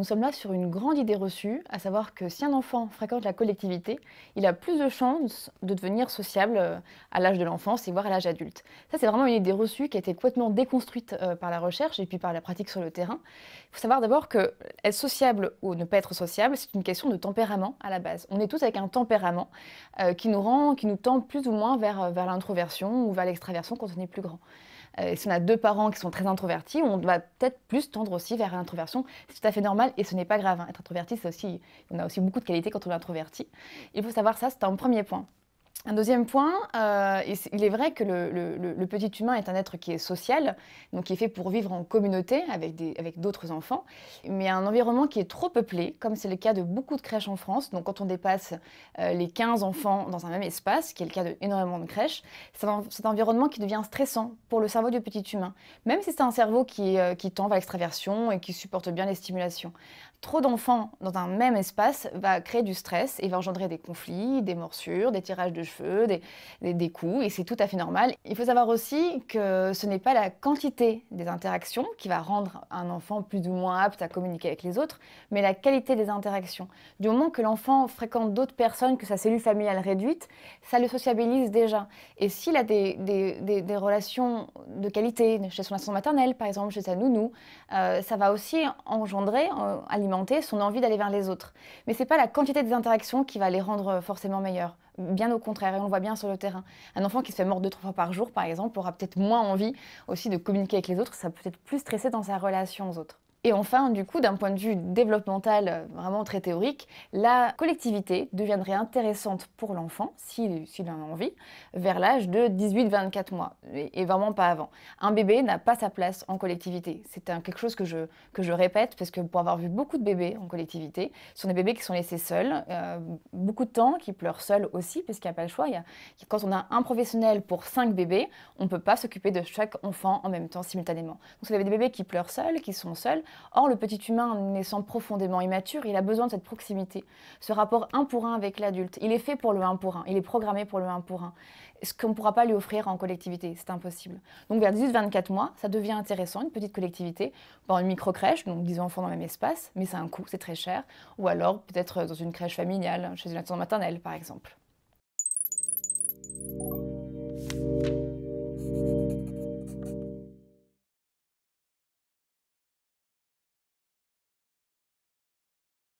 sommes là sur une grande idée reçue, à savoir que si un enfant fréquente la collectivité, il a plus de chances de devenir sociable à l'âge de l'enfance et voire à l'âge adulte. Ça, c'est vraiment une idée reçue qui a été complètement déconstruite par la recherche et puis par la pratique sur le terrain. Il faut savoir d'abord que être sociable ou ne pas être sociable, c'est une question de tempérament à la base. On est tous avec un tempérament qui nous tend plus ou moins vers l'introversion ou vers l'extraversion quand on est plus grand. Si on a deux parents qui sont très introvertis, on va peut-être plus tendre aussi vers l'introversion. C'est tout à fait normal et ce n'est pas grave, hein. Être introverti, on a aussi beaucoup de qualités quand on est introverti. Il faut savoir ça, c'est un premier point. Un deuxième point, il est vrai que le petit humain est un être qui est social, donc qui est fait pour vivre en communauté avec d'autres enfants, mais un environnement qui est trop peuplé, comme c'est le cas de beaucoup de crèches en France, donc quand on dépasse les 15 enfants dans un même espace, qui est le cas d'énormément de crèches, c'est un environnement qui devient stressant pour le cerveau du petit humain, même si c'est un cerveau qui tend vers l'extraversion et qui supporte bien les stimulations. Trop d'enfants dans un même espace va créer du stress et va engendrer des conflits, des morsures, des tirages de cheveux, des coups, et c'est tout à fait normal. Il faut savoir aussi que ce n'est pas la quantité des interactions qui va rendre un enfant plus ou moins apte à communiquer avec les autres, mais la qualité des interactions. Du moment que l'enfant fréquente d'autres personnes que sa cellule familiale réduite, ça le sociabilise déjà. Et s'il a des relations de qualité chez son assistant maternelle, par exemple, chez sa nounou, ça va aussi engendrer, alimenter son envie d'aller vers les autres. Mais ce n'est pas la quantité des interactions qui va les rendre forcément meilleurs. Bien au contraire, et on le voit bien sur le terrain. Un enfant qui se fait mordre 2-3 fois par jour, par exemple, aura peut-être moins envie aussi de communiquer avec les autres, ça peut être plus stressé dans sa relation aux autres. Et enfin, du coup, d'un point de vue développemental vraiment très théorique, la collectivité deviendrait intéressante pour l'enfant, s'il en a envie, vers l'âge de 18-24 mois, et vraiment pas avant. Un bébé n'a pas sa place en collectivité. C'est quelque chose que je répète, parce que pour avoir vu beaucoup de bébés en collectivité, ce sont des bébés qui sont laissés seuls, beaucoup de temps, qui pleurent seuls aussi, parce qu'il n'y a pas le choix. Quand on a un professionnel pour 5 bébés, on ne peut pas s'occuper de chaque enfant en même temps, simultanément. Donc c'est des bébés qui pleurent seuls, qui sont seuls. Or, le petit humain, naissant profondément immature, il a besoin de cette proximité, ce rapport 1 pour 1 avec l'adulte. Il est fait pour le 1 pour 1, il est programmé pour le 1 pour 1. Ce qu'on ne pourra pas lui offrir en collectivité, c'est impossible. Donc vers 18-24 mois, ça devient intéressant, une petite collectivité, dans une micro-crèche, donc 10 enfants dans le même espace, mais c'est un coût, c'est très cher. Ou alors peut-être dans une crèche familiale, chez une assistante maternelle par exemple.